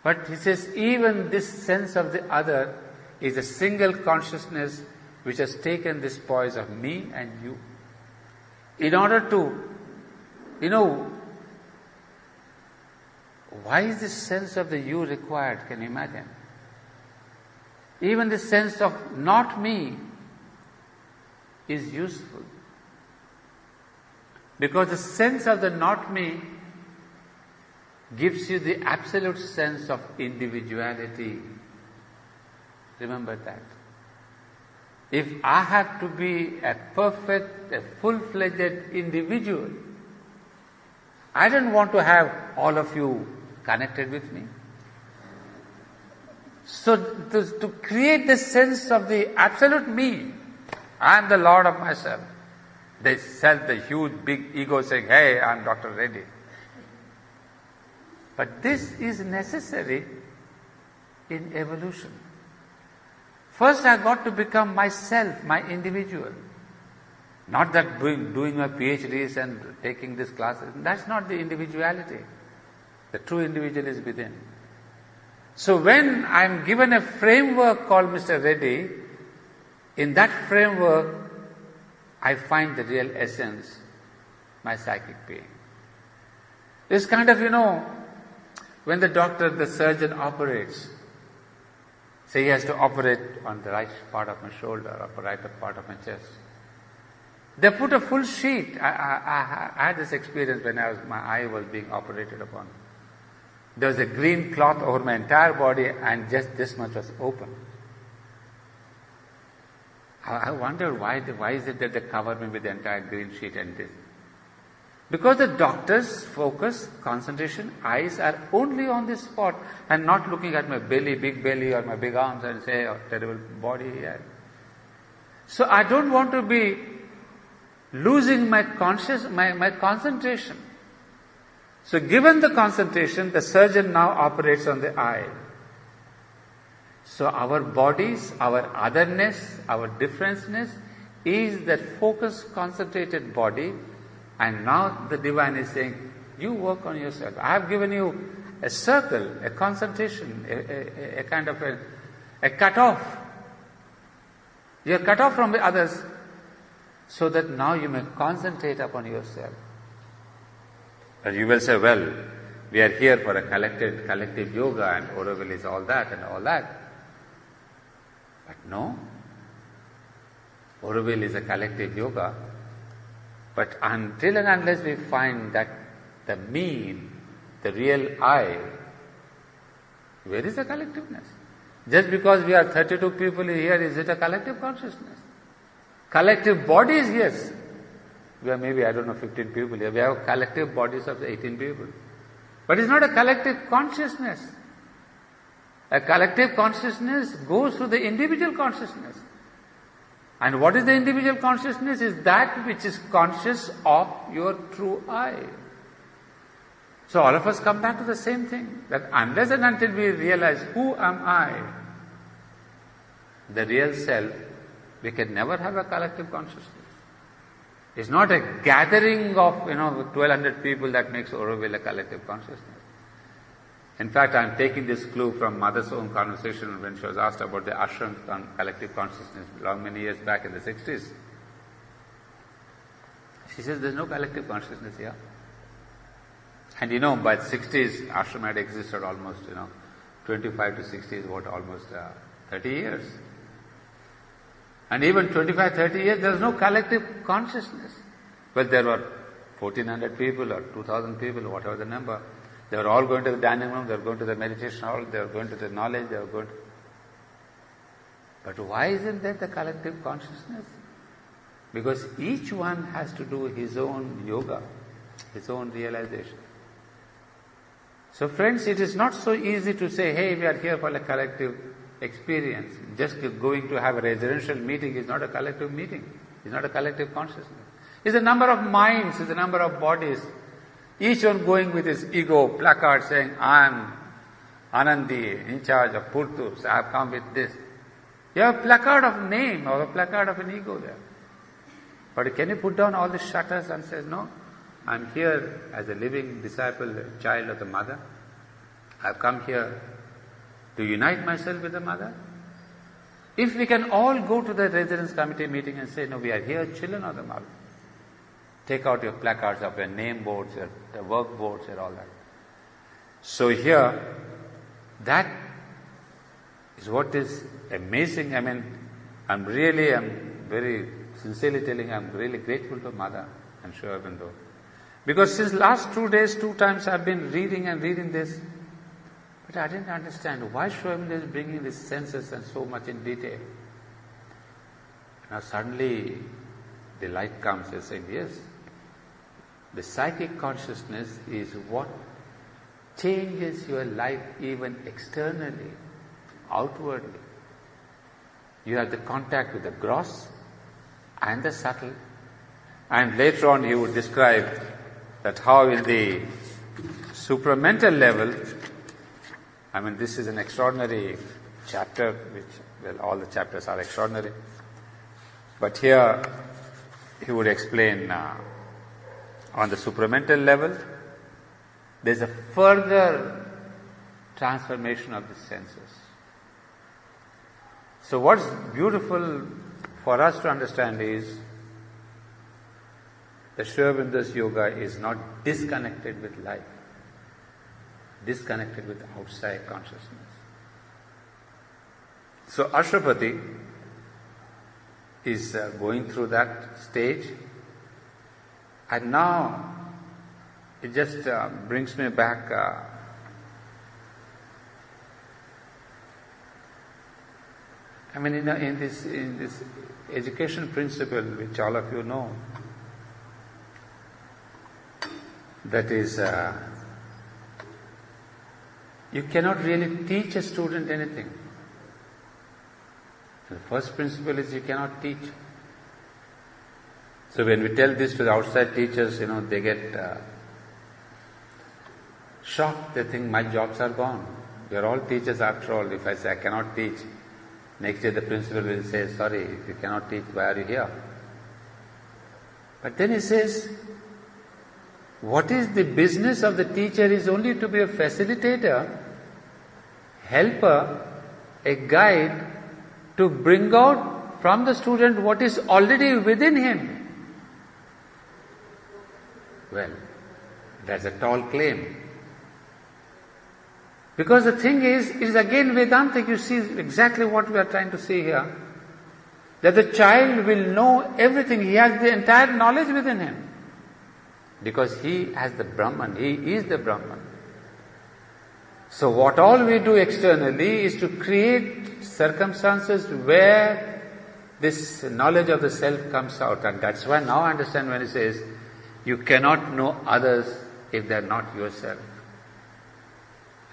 But he says, even this sense of the other is a single consciousness which has taken this poise of me and you. In order to, why is this sense of the you required? Can you imagine? Even the sense of not me is useful. Because the sense of the not me gives you the absolute sense of individuality. Remember that. If I have to be a perfect, a full-fledged individual, I don't want to have all of you connected with me. So to create the sense of the absolute me, I am the Lord of myself. The self, the huge big ego saying, hey, I am Dr. Reddy. But this is necessary in evolution. First I got to become myself, my individual. Not that doing my PhDs and taking these classes. That's not the individuality. The true individual is within. So when I am given a framework called Mr. Reddy, in that framework I find the real essence, my psychic being. It's kind of, when the surgeon operates, say he has to operate on the right part of my shoulder or right part of my chest. They put a full sheet. I had this experience when my eye was being operated upon. There was a green cloth over my entire body and just this much was open. I wondered why is it that they cover me with the entire green sheet and this. Because the doctor's focus, concentration, eyes are only on this spot and not looking at my belly, big belly or my big arms and say, oh, terrible body here. So I don't want to be losing my concentration. So given the concentration, the surgeon now operates on the eye. So our bodies, our otherness, our differenceness is that focused, concentrated body. And now the divine is saying, you work on yourself. I have given you a circle, a concentration, a kind of a cut-off. You are cut off from the others so that now you may concentrate upon yourself. But you will say, well, we are here for a collective yoga and Auroville is all that and all that. But no, Auroville is a collective yoga. But until and unless we find that the mean, the real I, where is the collectiveness? Just because we are 32 people here, is it a collective consciousness? Collective bodies, yes. We are maybe, 15 people here. We have collective bodies of 18 people. But it's not a collective consciousness. A collective consciousness goes through the individual consciousness. And what is the individual consciousness? Is that which is conscious of your true I. So all of us come back to the same thing, that unless and until we realize who am I, the real self, we can never have a collective consciousness. It's not a gathering of 1,200 people that makes Auroville a collective consciousness. In fact, I am taking this clue from Mother's own conversation when she was asked about the ashram collective consciousness many years back in the 60s. She says there's no collective consciousness here. And by the 60s, ashram had existed almost, 25 to 60 is what, almost 30 years. And even 25, 30 years, there was no collective consciousness. Well, there were 1,400 people or 2,000 people, whatever the number. They were all going to the dining room, they were going to the meditation hall, they were going to the knowledge, they were going to... But why isn't there the collective consciousness? Because each one has to do his own yoga, his own realization. So friends, it is not so easy to say, hey, we are here for a collective experience. Just going to have a residential meeting is not a collective meeting. It's not a collective consciousness. It's a number of minds, it's a number of bodies. Each one going with his ego placard saying, I am Anandi, in charge of Purtus, I have come with this. You have a placard of name or a placard of an ego there. But can you put down all the shutters and say, no, I am here as a living disciple, child of the mother. I have come here to unite myself with the mother. If we can all go to the residence committee meeting and say, no, we are here children of the mother. Take out your placards of your name boards, your work boards and all that. So here, that is what is amazing. I mean, I'm very sincerely telling, I'm really grateful to Mother and Sri Aurobindo. Because since last 2 days, 2 times I've been reading this, but I didn't understand why Sri Aurobindo is bringing these senses and so much in detail. Now suddenly the light comes and saying, yes, the psychic consciousness is what changes your life even externally, outwardly. You have the contact with the gross and the subtle. And later on he would describe that how in the supramental level, I mean this is an extraordinary chapter, all the chapters are extraordinary. But here he would explain on the supramental level, there's a further transformation of the senses. So what's beautiful for us to understand is that Sri Aurobindo's yoga is not disconnected with life, disconnected with outside consciousness. So Ashwapati is going through that stage, and now it just brings me back I mean, in this education principle, which all of you know, that is, you cannot really teach a student anything. The first principle is you cannot teach. So when we tell this to the outside teachers, they get shocked. They think my jobs are gone. We are all teachers after all. If I say I cannot teach, next year the principal will say, sorry, if you cannot teach, why are you here? But then he says, what is the business of the teacher is only to be a facilitator, helper, a guide to bring out from the student what is already within him. Well, that's a tall claim. Because the thing is, it is again Vedantic, you see exactly what we are trying to say here. That the child will know everything, he has the entire knowledge within him. Because he has the Brahman, he is the Brahman. So what all we do externally is to create circumstances where this knowledge of the self comes out. And that's why now I understand when he says, you cannot know others if they are not yourself.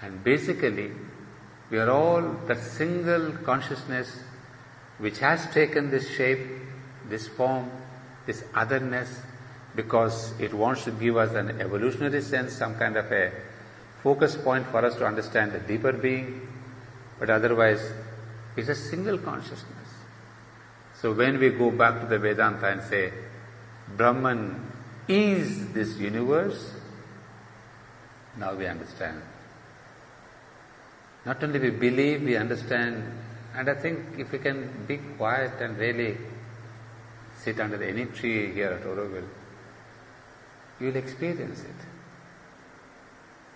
And basically, we are all that single consciousness which has taken this shape, this form, this otherness, because it wants to give us an evolutionary sense, some kind of a focus point for us to understand the deeper being, but otherwise it's a single consciousness. So when we go back to the Vedanta and say, Brahman is this universe, now we understand. Not only we believe, we understand, and I think if we can be quiet and really sit under any tree here at Auroville, you will experience it.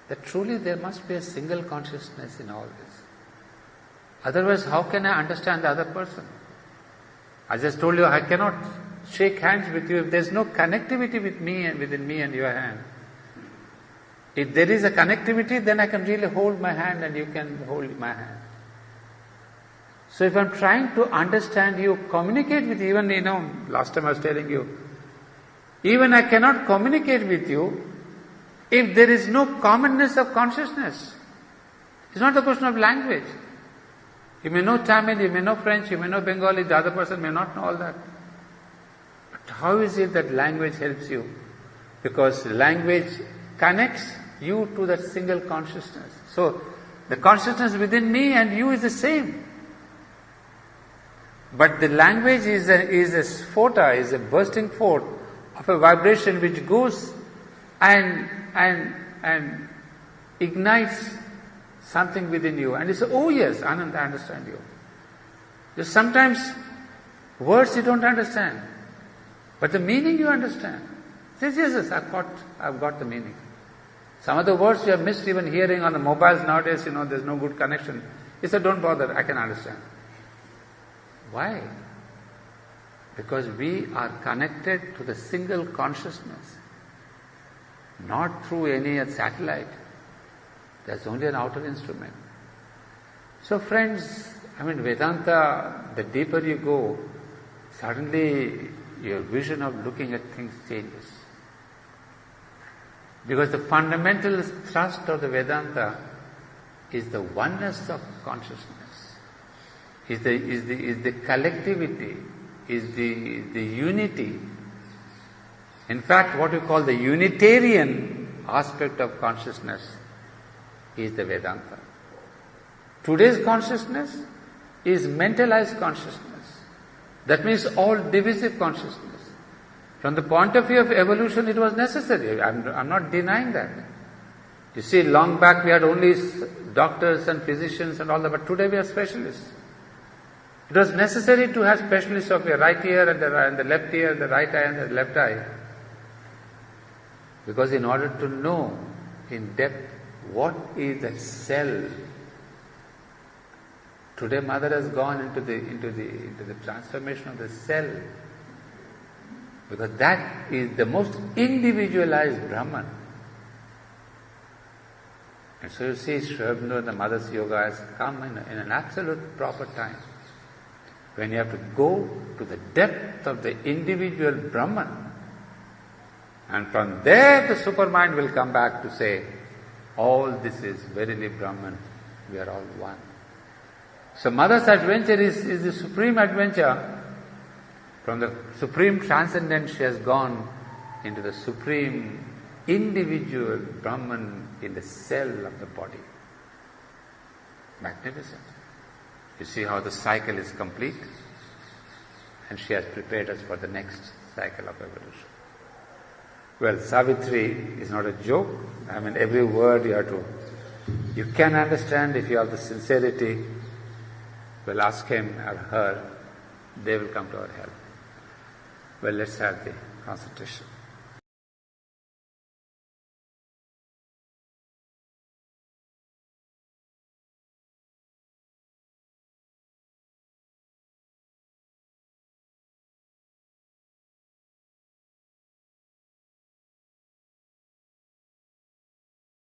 That truly there must be a single consciousness in all this. Otherwise, how can I understand the other person? I just told you I cannot shake hands with you if there is no connectivity with me and within me and your hand. If there is a connectivity, then I can really hold my hand and you can hold my hand. So if I'm trying to understand you, communicate with you, even, last time I was telling you, even I cannot communicate with you if there is no commonness of consciousness. It's not a question of language. You may know Tamil, you may know French, you may know Bengali, the other person may not know all that. But how is it that language helps you? Because language connects you to that single consciousness. So, the consciousness within me and you is the same. But the language is a spota, is a bursting forth of a vibration which goes and ignites something within you. And you say, oh yes, Anand, I understand you. Just sometimes words you don't understand, but the meaning you understand. Says, yes, I've got the meaning. Some of the words you have missed even hearing on the mobiles nowadays, there's no good connection. He said, don't bother, I can understand. Why? Because we are connected to the single consciousness, not through any satellite. There's only an outer instrument. So friends, Vedanta, the deeper you go, suddenly your vision of looking at things changes. Because the fundamental thrust of the Vedanta is the oneness of consciousness, is the collectivity, is the unity. In fact, what we call the Unitarian aspect of consciousness is the Vedanta. Today's consciousness is mentalized consciousness. That means all divisive consciousness. From the point of view of evolution, it was necessary. I'm not denying that. You see, long back we had only doctors and physicians and all that, but today we are specialists. It was necessary to have specialists of your right ear and the left ear, the right eye and the left eye. Because in order to know in depth what is the cell, today Mother has gone into the transformation of the cell. Because that is the most individualized Brahman. And so you see, Sri Aurobindo, the Mother's Yoga has come in an absolute proper time. When you have to go to the depth of the individual Brahman, And from there the supermind will come back to say, all this is verily Brahman, we are all one. So mother's adventure is the supreme adventure. From the supreme transcendence she has gone into the supreme individual Brahman in the cell of the body. Magnificent. You see how the cycle is complete? And she has prepared us for the next cycle of evolution. Well, Savitri is not a joke. I mean, every word you can understand if you have the sincerity. Well, ask him or her, they will come to our help. Well, let's have the concentration.